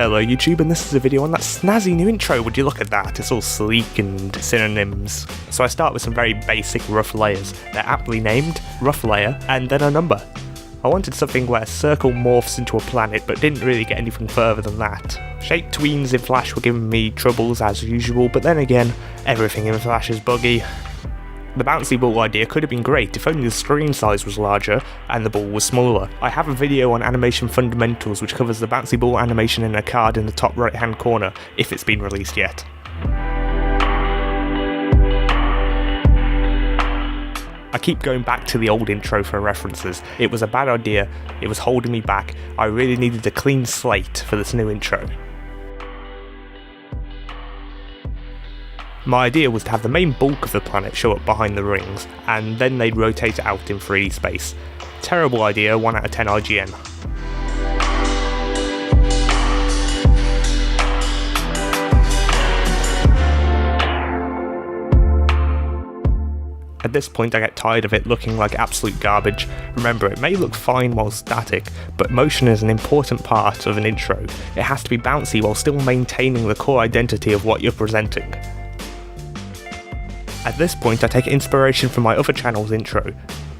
Hello YouTube, and this is a video on that snazzy new intro. Would you look at that? It's all sleek and synonyms. So I start with some very basic rough layers. They're aptly named, rough layer, and then a number. I wanted something where a circle morphs into a planet, but didn't really get anything further than that. Shape tweens in Flash were giving me troubles as usual, but then again, everything in Flash is buggy. The bouncy ball idea could have been great if only the screen size was larger and the ball was smaller. I have a video on animation fundamentals which covers the bouncy ball animation in a card in the top right hand corner, if it's been released yet. I keep going back to the old intro for references. It was a bad idea, it was holding me back. I really needed a clean slate for this new intro. My idea was to have the main bulk of the planet show up behind the rings, and then they'd rotate it out in 3D space. Terrible idea, 1 out of 10 IGN. At this point I get tired of it looking like absolute garbage. Remember, it may look fine while static, but motion is an important part of an intro. It has to be bouncy while still maintaining the core identity of what you're presenting. At this point I take inspiration from my other channel's intro.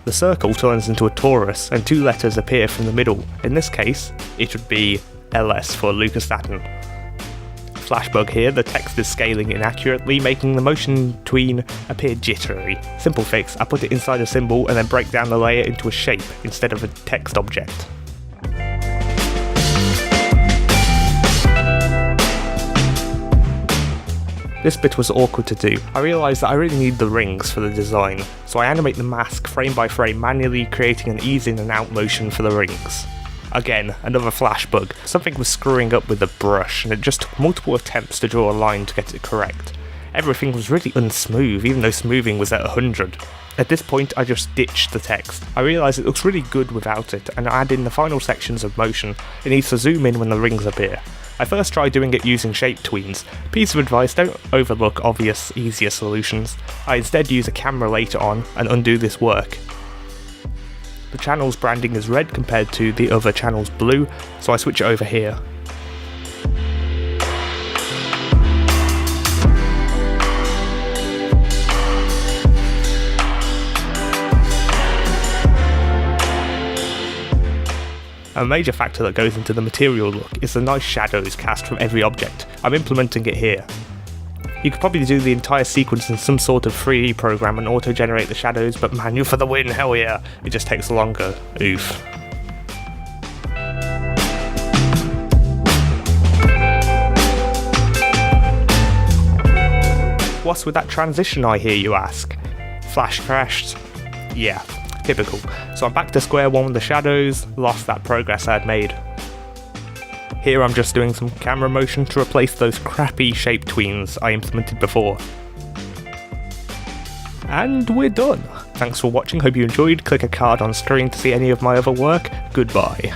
The circle turns into a torus and 2 letters appear from the middle. In this case, it would be LS for Lucas Saturn. Flash bug here, the text is scaling inaccurately, making the motion tween appear jittery. Simple fix, I put it inside a symbol and then break down the layer into a shape instead of a text object. This bit was awkward to do. I realised that I really need the rings for the design, so I animate the mask frame by frame, manually creating an ease in and out motion for the rings. Again, another Flash bug. Something was screwing up with the brush, and it just took multiple attempts to draw a line to get it correct. Everything was really unsmooth, even though smoothing was at 100. At this point I just ditched the text. I realise it looks really good without it, and I add in the final sections of motion. It needs to zoom in when the rings appear. I first tried doing it using shape tweens. Piece of advice, don't overlook obvious, easier solutions. I instead use a camera later on and undo this work. The channel's branding is red compared to the other channel's blue, so I switch it over here. A major factor that goes into the material look is the nice shadows cast from every object. I'm implementing it here. You could probably do the entire sequence in some sort of 3D program and auto-generate the shadows, but manual for the win, hell yeah! It just takes longer. Oof. What's with that transition, I hear you ask? Flash crashed? Yeah. Typical. So I'm back to square one with the shadows, lost that progress I had made. Here I'm just doing some camera motion to replace those crappy shape tweens I implemented before. And we're done. Thanks for watching, hope you enjoyed. Click a card on screen to see any of my other work. Goodbye.